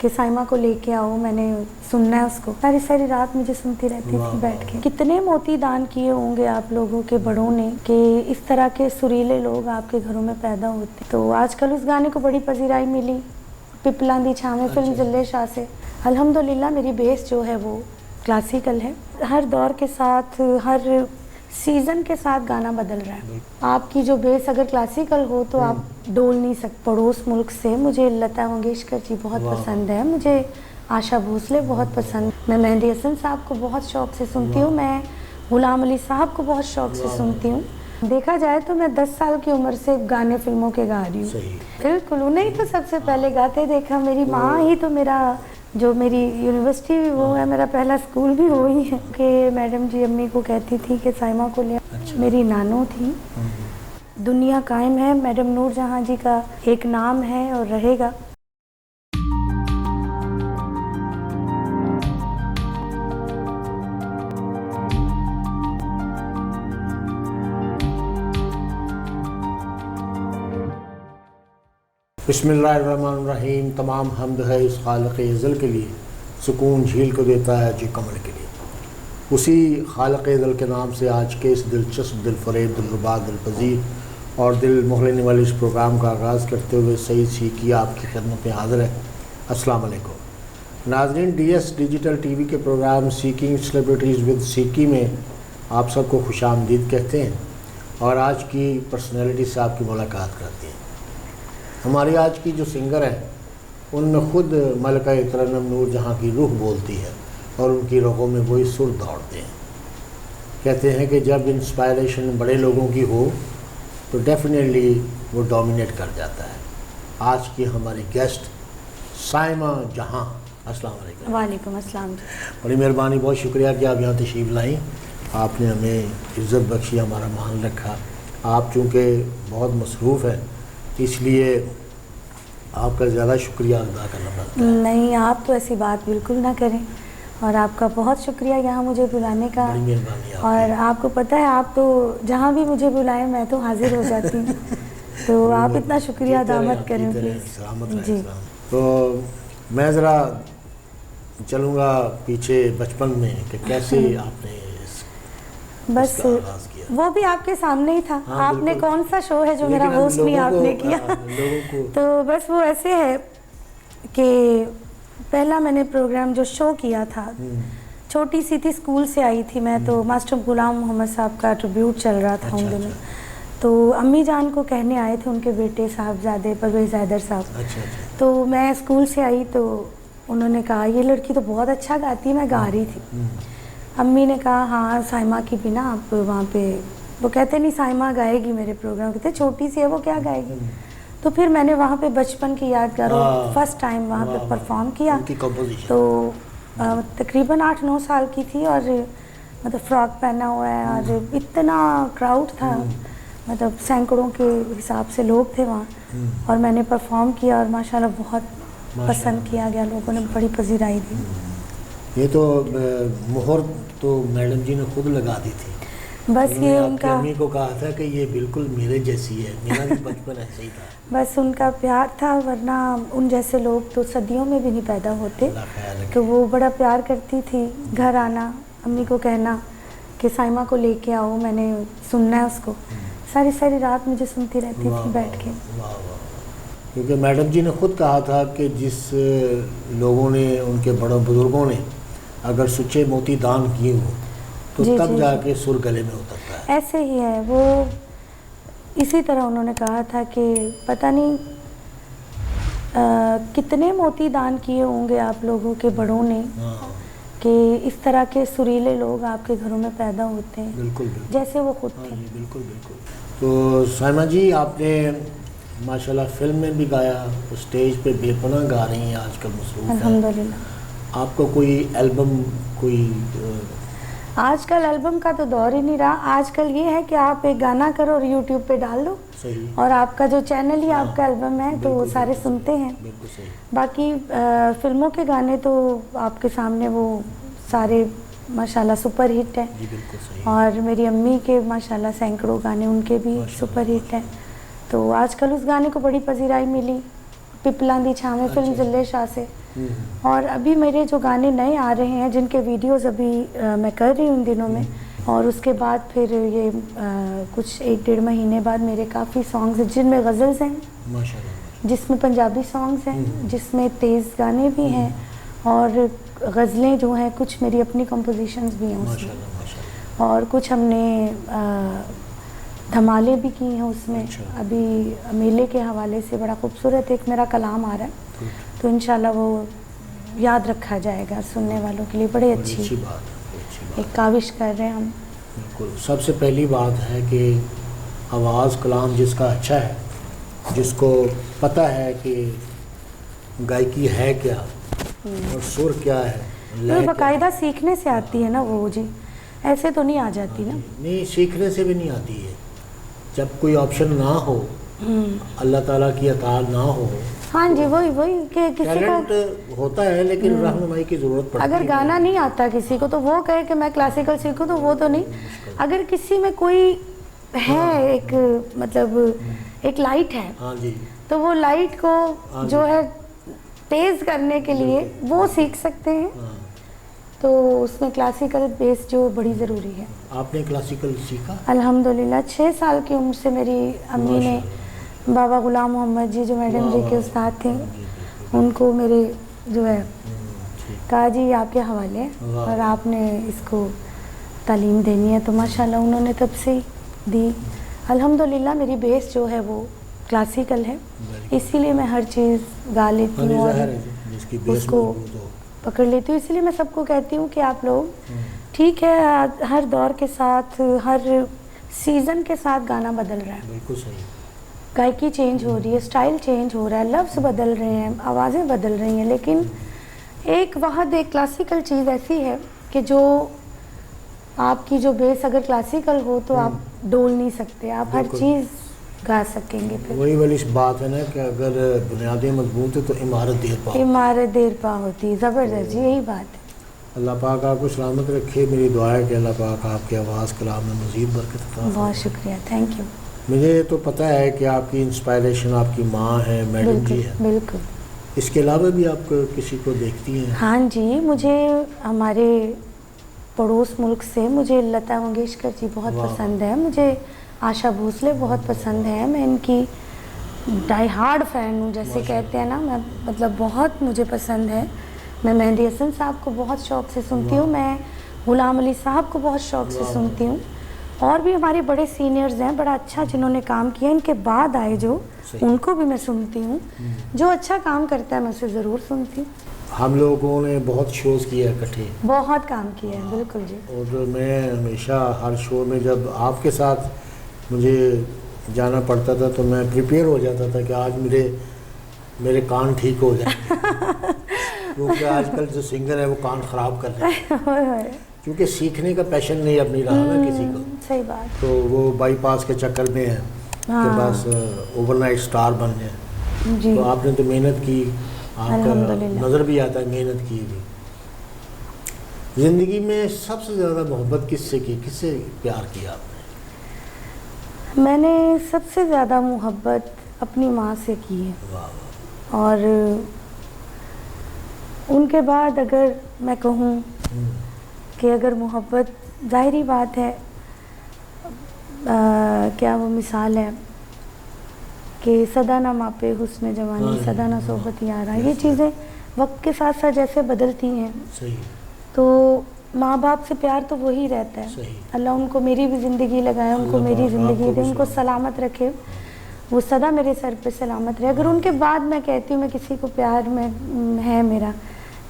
कि साइमा को लेके आओ, मैंने सुनना है उसको। सारी सारी रात मुझे सुनती रहती थी बैठ के। कितने मोती दान किए होंगे आप लोगों के बड़ों ने कि इस तरह के सुरीले लोग आपके घरों में पैदा होते। तो आजकल उस गाने को बड़ी पजीराई मिली, पिपला दी छावे फिल्म जिले शाह से। अल्हम्दुलिल्लाह मेरी बेस जो है वो क्लासिकल है। हर दौर के साथ, हर सीज़न के साथ गाना बदल रहा है। आपकी जो बेस अगर क्लासिकल हो तो आप डोल नहीं सकते। पड़ोस मुल्क से मुझे लता मंगेशकर जी बहुत पसंद है, मुझे आशा भोसले बहुत पसंद, मैं मेहंदी हसन साहब को बहुत शौक़ से सुनती हूँ, मैं गुलाम अली साहब को बहुत शौक़ से सुनती हूँ। देखा जाए तो मैं 10 साल की उम्र से गाने फिल्मों के गा रही हूँ। बिल्कुल, उन्हें ही तो सबसे पहले गाते देखा। मेरी माँ ही तो मेरा, जो मेरी यूनिवर्सिटी वो है, मेरा पहला स्कूल भी वो ही है कि मैडम जी अम्मी को कहती थी कि साइमा को ले। मेरी नानो थी। दुनिया कायम है, मैडम नूर जहाँ जी का एक नाम है और रहेगा। बिस्मिल्लाहिर्रहमानिर्रहीम। तमाम हम्द है इस खालिक़ अज़ल के लिए, सुकून झील को देता है जी कमल के लिए। उसी खालिक़ अज़ल के नाम से आज के इस दिलचस्प, दिलफरेब, दिलरुबा, दिलपज़ीर और दिल मोहलेने वाले इस प्रोग्राम का आगाज़ करते हुए सईद सीकी आपकी खिदमत में हाज़िर है। अस्सलाम वालेकुम नाज़रीन। DS डिजिटल TV के प्रोग्राम सीकिंग सेलिब्रिटीज़ विद सीकी में आप सबको खुशामदीद कहते हैं और आज की पर्सनैलिटी से आपकी मुलाकात करते हैं। हमारी आज की जो सिंगर हैं उनमें ख़ुद मलका तरन्नुम नूर जहाँ की रूह बोलती है और उनकी रगों में वही सुर दौड़ते हैं। कहते हैं कि जब इंस्पायरेशन बड़े लोगों की हो तो डेफिनेटली वो डोमिनेट कर जाता है। आज की हमारी गेस्ट साइमा जहाँ, अस्सलाम वालेकुम। वालेकुम अस्सलाम। बड़ी मेहरबानी, बहुत शुक्रिया कि आप यहाँ तशरीफ़ लाई। आपने हमें इज़्ज़त बख्शी, हमारा मान रखा। आप चूँकि बहुत मसरूफ़ हैं इसलिए आपका ज़्यादा शुक्रिया अदा करना पड़ता है। नहीं, आप तो ऐसी बात बिल्कुल ना करें और आपका बहुत शुक्रिया यहाँ मुझे बुलाने का। बड़ी मेहरबानी। और आपको पता है, आप तो जहाँ भी मुझे बुलाएं मैं तो हाजिर हो जाती हूँ। तो आप इतना शुक्रिया अदा मत करें प्लीज़ जी। तो मैं ज़रा चलूँगा पीछे बचपन में कि कैसे आपने बस वो भी आपके सामने ही था। आपने कौन सा शो है जो मेरा होस्ट नहीं आपने किया। तो बस वो ऐसे है कि पहला मैंने प्रोग्राम जो शो किया था, छोटी सी थी, स्कूल से आई थी मैं, तो मास्टर गुलाम मोहम्मद साहब का ट्रिब्यूट चल रहा था उन दिनों। तो अम्मी जान को कहने आए थे उनके बेटे साहबजादे परवेज़ हैदर साहब। तो मैं स्कूल से आई तो उन्होंने कहा ये लड़की तो बहुत अच्छा गाती है, मैं गा रही थी। अम्मी ने कहा हाँ साइमा की भी ना आप वहाँ पे, वो कहते नहीं साइमा गाएगी मेरे प्रोग्राम, कहते छोटी सी है वो क्या गाएगी। तो फिर मैंने वहाँ पे बचपन की यादगारों फर्स्ट टाइम वहाँ पे परफॉर्म किया। तो तकरीबन 8-9 साल की थी और मतलब फ्रॉक पहना हुआ है और इतना क्राउड था, मतलब सैकड़ों के हिसाब से लोग थे वहाँ और मैंने परफॉर्म किया और माशाल्लाह बहुत पसंद किया गया, लोगों ने बड़ी पजीराई दी। ये तो मोहर तो मैडम जी ने खुद लगा दी थी। बस ये उनका, अम्मी को कहा था कि ये बिल्कुल मेरे जैसी है, मेरा भी बचपन ऐसे ही था। बस उनका प्यार था, वरना उन जैसे लोग तो सदियों में भी नहीं पैदा होते। तो वो बड़ा प्यार करती थी। घर आना, अम्मी को कहना कि साइमा को लेके आओ, मैंने सुनना है उसको। सारी सारी रात मुझे सुनती रहती थी बैठ के। क्योंकि मैडम जी ने खुद कहा था कि जिस लोगों ने, उनके बड़े बुजुर्गों ने अगर सच्चे मोती दान किए हो तो तब जाके सुर गले में उतरता है। ऐसे ही है वो। इसी तरह उन्होंने कहा था कि पता नहीं कितने मोती दान किए होंगे आप लोगों के बड़ों ने कि इस तरह के सुरीले लोग आपके घरों में पैदा होते हैं। बिल्कुल, जैसे वो खुद थे। बिल्कुल बिल्कुल। तो साइमा जी आपने माशाल्लाह फिल्म में भी गाया, तो स्टेज पे बेपनाह गा रही हैं आजकल, मसरूफ़ हैं। अल्हम्दुलिल्लाह। आपको कोई एल्बम, कोई आजकल एल्बम का तो दौर ही नहीं रहा। आजकल ये है कि आप एक गाना करो और यूट्यूब पे डाल दो, सही, और आपका जो चैनल ही आपका एल्बम है तो वो सारे सुनते हैं। बिल्कुल सही। बाकी फिल्मों के गाने तो आपके सामने वो सारे माशाल्लाह सुपर हिट है। जी बिल्कुल सही। और मेरी अम्मी के माशाल्लाह सैकड़ों गाने उनके भी सुपर हिट हैं। तो आजकल उस गाने को बड़ी पजीराई मिली, पिपला दी छावे फिल्म जिले शाह से। और अभी मेरे जो गाने नए आ रहे हैं जिनके वीडियोस अभी मैं कर रही हूँ इन दिनों में, और उसके बाद फिर ये कुछ 1-1.5 महीने बाद मेरे काफ़ी सॉन्ग्स हैं जिनमें गज़ल्स हैं, माशाल्लाह, जिसमें पंजाबी सॉन्ग्स हैं, जिसमें तेज़ गाने भी हैं, और गज़लें जो हैं कुछ मेरी अपनी कंपोजिशंस भी हैं उसमें, माशाल्लाह, माशाल्लाह। और कुछ हमने धमाले भी की हैं उसमें। अच्छा। अभी मेले के हवाले से बड़ा खूबसूरत एक मेरा कलाम आ रहा है, तो इंशाल्लाह वो याद रखा जाएगा सुनने वालों के लिए। बड़ी अच्छी बात है, अच्छी बात। एक काविश कर रहे हैं हम। बिल्कुल, सबसे पहली बात है कि आवाज़ कलाम जिसका अच्छा है, जिसको पता है कि गायकी है क्या और सुर क्या है, तो लय क्या है। बाकायदा सीखने से आती है ना वो जी, ऐसे तो नहीं आ जाती ना। नहीं, सीखने से भी नहीं आती है। जब कोई ऑप्शन ना हो, अल्लाह ताला की अता ना हो, हाँ जी, वही कि किसी को टैलेंट होता है लेकिन रहनुमाई की ज़रूरत पड़ती है। अगर गाना नहीं आता किसी को तो वो कहे कि मैं क्लासिकल सीखूं, तो वो तो नहीं। अगर किसी में कोई है एक मतलब एक लाइट है, हाँ जी, तो वो लाइट को जो है तेज़ करने के लिए वो सीख सकते हैं। हाँ। तो उसमें क्लासिकल बेस जो बड़ी ज़रूरी है। आपने क्लासिकल सीखा? अल्हम्दुलिल्लाह 6 साल की उम्र से मेरी अम्मी ने बाबा गुलाम मोहम्मद जी जो मैडम जी के उस्ताद थे, उनको मेरे जो है कहा जी आपके हवाले है और आपने इसको तालीम देनी है, तो माशाल्लाह उन्होंने तब से ही दी। अल्हम्दुलिल्लाह मेरी बेस जो है वो क्लासिकल है, इसीलिए मैं हर चीज़ गा लेती हूँ और जिसकी बेस उसको मजबूत हो। पकड़ लेती हूँ। इसलिए मैं सबको कहती हूँ कि आप लोग ठीक है, हर दौर के साथ हर सीज़न के साथ गाना बदल रहा है, बिल्कुल सही। गायकी चेंज हो रही है, स्टाइल चेंज हो रहा है, लफ्ज़ बदल रहे हैं, आवाज़ें बदल रही हैं, लेकिन एक वहद एक क्लासिकल चीज़ ऐसी है कि जो आपकी जो बेस अगर क्लासिकल हो तो आप डोल नहीं सकते, आप हर चीज़ गा सकेंगे। फिर वही वाली बात है ना कि अगर बुनियादें मजबूत है तो इमारत देर पा। इमारत देर पा होती है, ज़बरदस्त जी, यही बात है। अल्लाह पाक आपको सलामत रखे। मेरी दुआ है कि अल्लाह पाक आपकी आवाज़ कलाम में मज़ीद बरकत अता फरमाए। बहुत शुक्रिया, थैंक यू। मुझे तो पता है कि आपकी इंस्पायरेशन आपकी माँ है, मैडम जी है। बिल्कुल। इसके अलावा भी आप किसी को देखती हैं? हाँ जी, मुझे हमारे पड़ोस मुल्क से मुझे लता मंगेशकर जी बहुत पसंद है, मुझे आशा भोसले बहुत पसंद है। मैं इनकी डाई हार्ड फ़ैन हूँ, जैसे कहते हैं ना, मैं मतलब बहुत मुझे पसंद है। मैं मेहंदी हसन साहब को बहुत शौक़ से सुनती हूँ, मैं गुलाम अली साहब को बहुत शौक़ से सुनती हूँ, और भी हमारे बड़े सीनियर्स हैं बड़ा अच्छा जिन्होंने काम किया, इनके बाद आए जो, उनको भी मैं सुनती हूँ। जो अच्छा काम करता है मैं उसे ज़रूर सुनती हूँ। हम लोगों ने बहुत शोज़ किए इकट्ठे, बहुत काम किया है, बिल्कुल जी। और मैं हमेशा हर शो में जब आपके साथ मुझे जाना पड़ता था तो मैं प्रिपेयर हो जाता था कि आज मेरे कान ठीक हो जाएंगे क्योंकि आजकल जो सिंगर है वो कान ख़राब कर रहे हैं क्योंकि सीखने का पैशन नहीं अब नहीं रहा ना किसी को। सही बात। तो वो बाईपास के चक्कर में है कि बस ओवरनाइट स्टार बन जाए। जी। तो आपने तो मेहनत की, आपका अल्हम्दुलिल्लाह। नज़र भी आता है मेहनत की भी। ज़िंदगी में सबसे ज़्यादा मोहब्बत किससे की, किससे प्यार किया आपने? मैंने सबसे ज़्यादा मोहब्बत अपनी माँ से की है। वाह। और उनके बाद अगर मैं कहूँ कि अगर मोहब्बत, ज़ाहिरी बात है, क्या वो मिसाल है कि सदा ना मापे हुस्न जवानी, सदा ना सोबत यारा, ये चीज़ें वक्त के साथ साथ जैसे बदलती हैं। सही। तो माँ बाप से प्यार तो वही रहता है। सही। अल्लाह उनको मेरी भी ज़िंदगी लगाए, उनको मेरी ज़िंदगी दे, उनको सलामत रखे, वो सदा मेरे सर पे सलामत रहे। अगर उनके बाद मैं कहती हूँ मैं किसी को प्यार में है मेरा,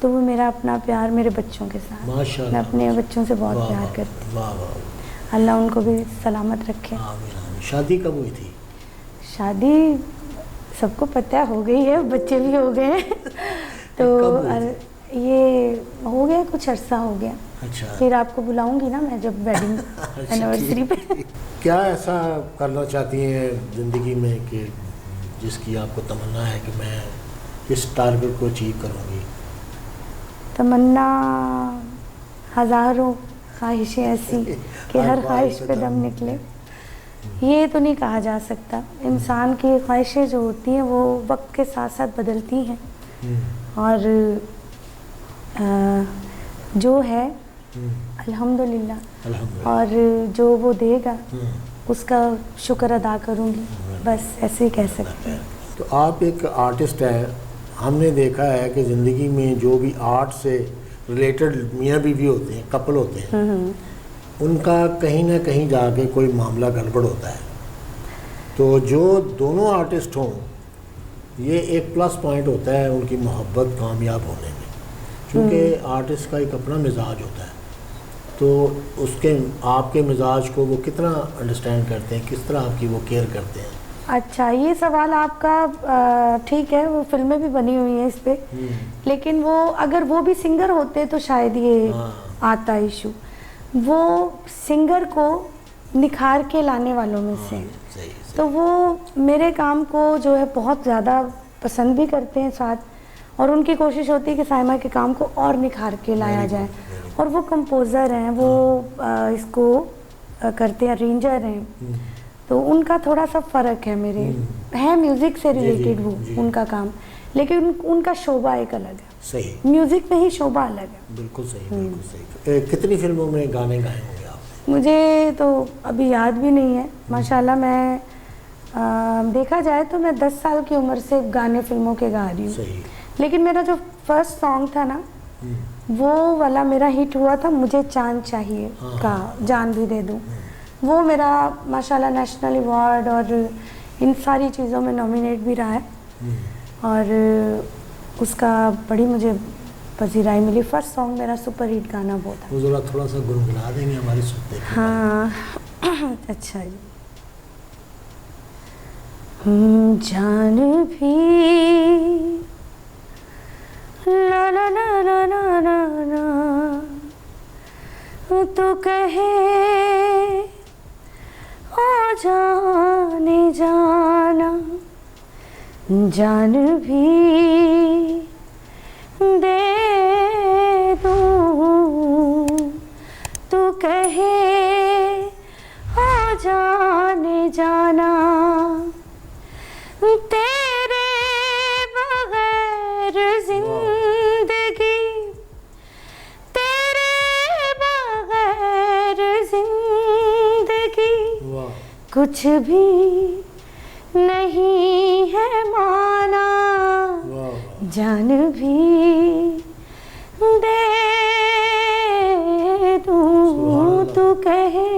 तो वो मेरा अपना प्यार मेरे बच्चों के साथ। माशाअल्लाह। मैं अपने बच्चों से बहुत प्यार करती हूँ। वाह वाह। अल्लाह उनको भी सलामत रखे। आमीन आमीन। शादी कब हुई थी? शादी सबको पता हो गई है, बच्चे भी हो गए हैं तो ये हो गया, कुछ अरसा हो गया। अच्छा। फिर आपको बुलाऊंगी ना मैं जब वेडिंग एनिवर्सरी पे। क्या ऐसा करना चाहती हैं ज़िंदगी में कि जिसकी आपको तमन्ना है कि मैं इस टारगेट को अचीव करूँगी? तमन्ना हज़ारों, ख्वाहिशें ऐसी कि हर ख्वाहिश पे दम निकले, ये तो नहीं कहा जा सकता। इंसान की ख्वाहिशें जो होती हैं वो वक्त के साथ साथ बदलती हैं। और जो है अल्हम्दुलिल्लाह, और जो वो देगा उसका शुक्र अदा करूँगी, बस ऐसे ही कह सकते हैं। तो आप एक आर्टिस्ट हैं, हमने देखा है कि ज़िंदगी में जो भी आर्ट से रिलेटेड मियाँ बीवी होते हैं, कपल होते हैं, उनका कहीं ना कहीं जाके कोई मामला गड़बड़ होता है। तो जो दोनों आर्टिस्ट हों, ये एक प्लस पॉइंट होता है उनकी मोहब्बत कामयाब होने में, क्योंकि आर्टिस्ट का एक अपना मिजाज होता है। तो उसके आपके मिजाज को वो कितना अंडरस्टैंड करते हैं, किस तरह आपकी वो केयर करते हैं? अच्छा, ये सवाल आपका ठीक है, वो फिल्में भी बनी हुई हैं इस पे, लेकिन वो अगर वो भी सिंगर होते तो शायद ये आता इशू। वो सिंगर को निखार के लाने वालों में से हैं, तो वो मेरे काम को जो है बहुत ज़्यादा पसंद भी करते हैं साथ, और उनकी कोशिश होती है कि साइमा के काम को और निखार के लाया जाए। और वो कंपोज़र हैं, वो इसको करते हैं, अरेंजर हैं, तो उनका थोड़ा सा फ़र्क है मेरे, है म्यूज़िक से रिलेटेड वो उनका काम, लेकिन उनका शोभा एक अलग है। सही, म्यूज़िक में ही शोभा अलग है। बिल्कुल सही, बिल्कुल सही। कितनी फिल्मों में गाने गाए होंगे आप? मुझे तो अभी याद भी नहीं है माशाल्लाह। मैं देखा जाए तो मैं 10 साल की उम्र से गाने फिल्मों के गा रही हूँ, लेकिन मेरा जो फर्स्ट सॉन्ग था ना, वो वाला मेरा हिट हुआ था, मुझे चांद चाहिए का जान भी दे दूँ। वो मेरा माशाल्लाह नेशनल अवार्ड और इन सारी चीज़ों में नॉमिनेट भी रहा है, और उसका बड़ी मुझे पजीराई मिली। फर्स्ट सॉन्ग मेरा सुपर हिट गाना वो था। वो ज़रा थोड़ा सा गुनगुना देंगे हमारे सुनते? हाँ अच्छा जी। जान भी ला ला ला ला ला ला ला तो कहे ओ जाने जाना, जान भी दे दूं तो कहे ओ जाने जाना, तेरे बगैर जिंदगी, तेरे बगैर जिंदगी कुछ भी नहीं है माना, जान भी दे दूं तो कहे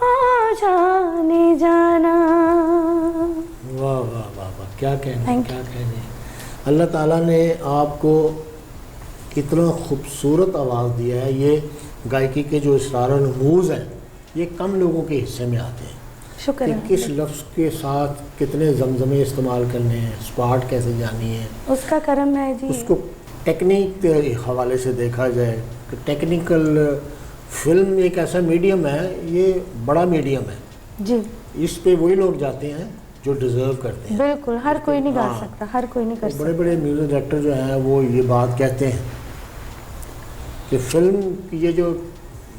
ओ जाने जाना। वाह वाह वाह वाह, क्या कहने, क्या कहने। अल्लाह ताला ने आपको कितना खूबसूरत आवाज़ दिया है। ये गायकी के जो इसरार नमूज़ हैं, ये कम लोगों के हिस्से में आते हैं। शुक्र कि है। किस लफ्ज़ के साथ कितने जमजमे इस्तेमाल करने हैं, स्पार्ट कैसे जानी है, उसका करम है जी। उसको टेक्निक के हवाले से देखा जाए कि टेक्निकल फिल्म एक ऐसा मीडियम है, ये बड़ा मीडियम है जी। इस पे वही लोग जाते हैं जो डिज़र्व करते हैं। बिल्कुल, हर कोई नहीं गा सकता, हर कोई नहीं कर सकता। बड़े बड़े म्यूज़िक डायरेक्टर जो हैं वो ये बात कहते हैं कि फ़िल्म की ये जो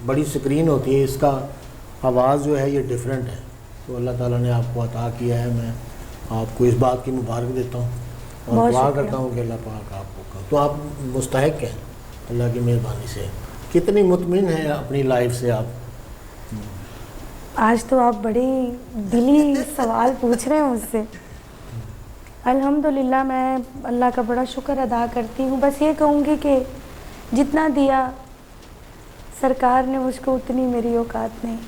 बड़ी स्क्रीन होती है, इसका आवाज़ जो है ये डिफरेंट है। तो अल्लाह ताला ने आपको अता किया है, मैं आपको इस बात की मुबारक देता हूँ और दुआ करता हूँ कि अल्लाह पाक आपको, तो आप मुस्तहिक हैं अल्लाह की मेहरबानी से। कितनी मुतमिन है अपनी लाइफ से आप? आज तो आप बड़े दिली सवाल पूछ रहे हैं मुझसे। अल्हम्दुलिल्लाह, मैं अल्लाह का बड़ा शुक्र अदा करती हूँ। बस ये कहूँगी कि जितना दिया सरकार ने मुझको, उतनी मेरी औकात नहीं।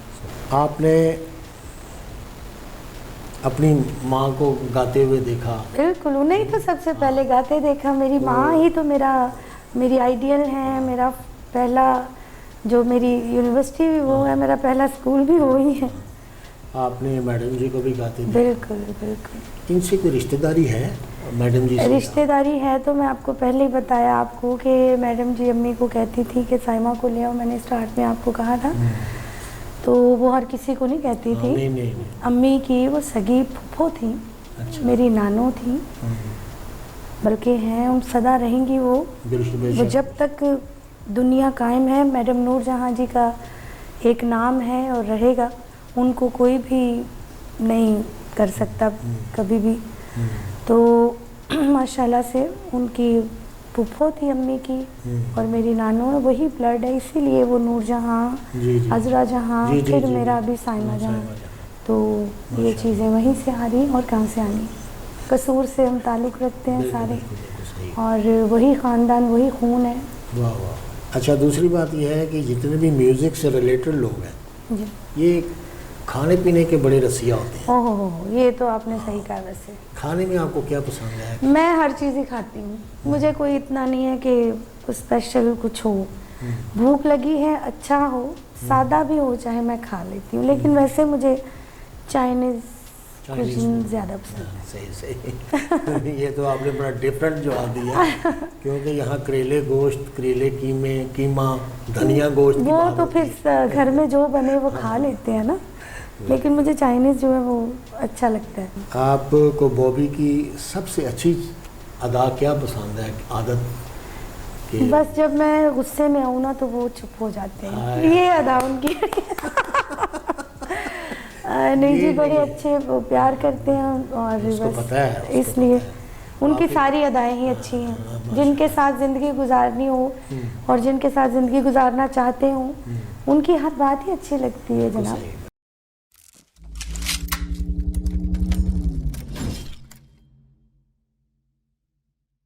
आपने अपनी माँ को गाते हुए देखा? बिल्कुल, उन्हें ही तो सबसे पहले गाते देखा। मेरी माँ ही तो मेरी आइडियल है। मेरा पहला जो मेरी यूनिवर्सिटी भी वो है, मेरा पहला स्कूल भी वो ही है। आपने मैडम जी को भी गाते देखा? बिल्कुल बिल्कुल। इनसे कोई रिश्तेदारी है मैडम जी से? रिश्तेदारी है तो मैं आपको पहले ही बताया आपको कि मैडम जी अम्मी को कहती थी कि साइमा को ले आओ। मैंने स्टार्ट में आपको कहा था। तो वो हर किसी को नहीं कहती थी। नहीं। अम्मी की वो सगी फूफो थी। अच्छा। मेरी नानो थी, बल्कि हैं, उन सदा रहेंगी वो। वो जब तक दुनिया कायम है, मैडम नूरजहां जी का एक नाम है और रहेगा। उनको कोई भी नहीं कर सकता कभी भी। तो माशाल्लाह से उनकी फूफो थी अम्मी की और मेरी नानो है, वही ब्लड है, इसीलिए वो नूरजहाँ, अजरा जहाँ, फिर मेरा अभी साइमा जहाँ, तो ये चीज़ें वहीं से आ रही और कहाँ से आनी। कसूर से हम ताल्लुक़ रखते हैं सारे, और वही ख़ानदान, वही खून है। वाह वाह। अच्छा, दूसरी बात यह है कि जितने भी म्यूज़िक से रिलेटेड लोग हैं जी, ये खाने पीने के बड़े रसिया होते हैं। ओह हो, ये तो आपने सही कहा। वैसे खाने में आपको क्या पसंद है? मैं हर चीज़ ही खाती हूँ, मुझे कोई इतना नहीं है कि कुछ स्पेशल कुछ हो। भूख लगी है, अच्छा हो, सादा भी हो, चाहे मैं खा लेती हूँ, लेकिन वैसे मुझे चाइनीज़ कुजीन ज़्यादा पसंद है। सही सही। ये तो आपने बड़ा डिफरेंट जवाब दिया, क्योंकि यहाँ करेले गोश्त, करेले कीमा, धनिया गोश्त की वो बात तो होती फिर है। घर में जो बने वो खा लेते हैं ना, लेकिन मुझे चाइनीज़ जो है वो अच्छा लगता है। आपको बॉबी की सबसे अच्छी अदा क्या पसंद है, आदत के? बस जब मैं गुस्से में आऊँ ना तो वो चुप हो जाते हैं, ये अदा उनकी। नहीं जी, बड़े अच्छे वो प्यार करते हैं, और बस इसलिए उनकी सारी अदाएं ही अच्छी हैं। जिनके साथ ज़िंदगी गुजारनी हो और जिनके साथ ज़िंदगी गुजारना चाहते हो, उनकी हर बात ही अच्छी लगती है जनाब।